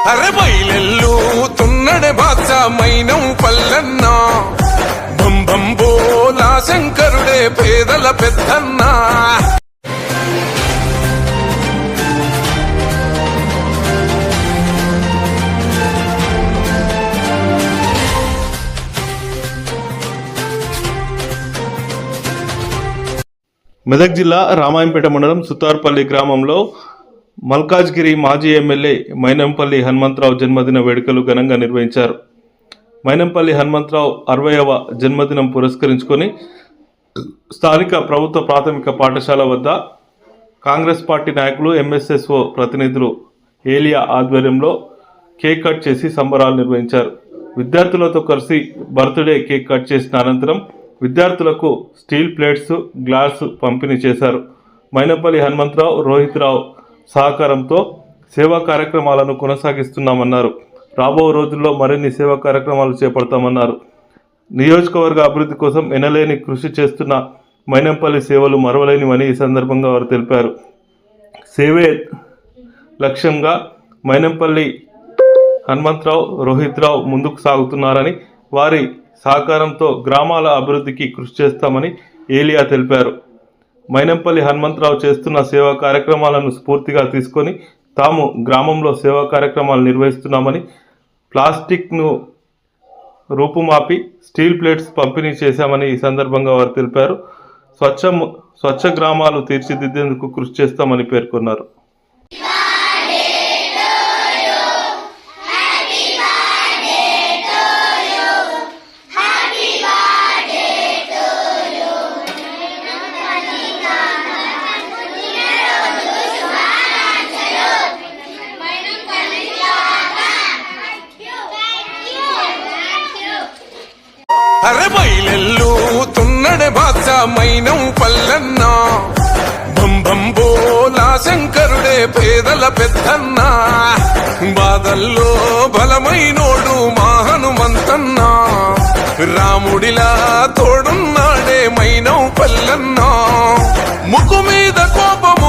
అరే బయలెల్లు తున్నడే బాద్షా మైనం పల్లన్న బంబం బోలా శంకరుడే పేదల పెద్దన్న. మెదక్ జిల్లా రామాయంపేట మండలం సుతార్పల్లి గ్రామంలో మల్కాజ్గిరి మాజీ ఎమ్మెల్యే మైనంపల్లి హనుమంతరావు జన్మదిన వేడుకలు ఘనంగా నిర్వహించారు. మైనంపల్లి హనుమంతరావు 60వ జన్మదినం పురస్కరించుకొని స్థానిక ప్రభుత్వ ప్రాథమిక పాఠశాల వద్ద కాంగ్రెస్ పార్టీ నాయకులు, ఎంఎస్ఎస్ఓ ప్రతినిధులు ఏలియా ఆధ్వర్యంలో కేక్ కట్ చేసి సంబరాలు నిర్వహించారు. విద్యార్థులతో కలిసి బర్త్డే కేక్ కట్ చేసిన అనంతరం విద్యార్థులకు స్టీల్ ప్లేట్స్, గ్లాస్ పంపిణీ చేశారు. మైనంపల్లి హనుమంతరావు, రోహిత్ రావు సహకారంతో సేవా కార్యక్రమాలను కొనసాగిస్తున్నామన్నారు. రాబో రోజుల్లో మరిన్ని సేవా కార్యక్రమాలు చేపడతామన్నారు. నియోజకవర్గ అభివృద్ధి కోసం ఎనలేని కృషి చేస్తున్న మైనంపల్లి సేవలు మరవలేనివని ఈ సందర్భంగా వారు తెలిపారు. సేవే లక్ష్యంగా మైనంపల్లి హనుమంతరావు, రోహిత్ రావు ముందుకు సాగుతున్నారని, వారి సహకారంతో గ్రామాల అభివృద్ధికి కృషి చేస్తామని ఏలియా తెలిపారు. మైనంపల్లి హనుమంతరావు చేస్తున్న సేవా కార్యక్రమాలను స్ఫూర్తిగా తీసుకొని తాము గ్రామంలో సేవా కార్యక్రమాలు నిర్వహిస్తున్నామని, ప్లాస్టిక్ను రూపుమాపి స్టీల్ ప్లేట్స్ పంపిణీ చేశామని ఈ సందర్భంగా వారు తెలిపారు. స్వచ్ఛ గ్రామాలు తీర్చిదిద్దేందుకు కృషి చేస్తామని పేర్కొన్నారు. అరే బయలెల్లు తున్నడే బాద్షా మైనం పల్లన్న బంబం బోలా శంకరుడే పేదల పెద్దన్న. బాధల్లో బలమైనోడు మా హనుమంతన్న, రాముడిలా తోడున్నాడే మైనం పల్లన్న. ముక్కు మీద కోపము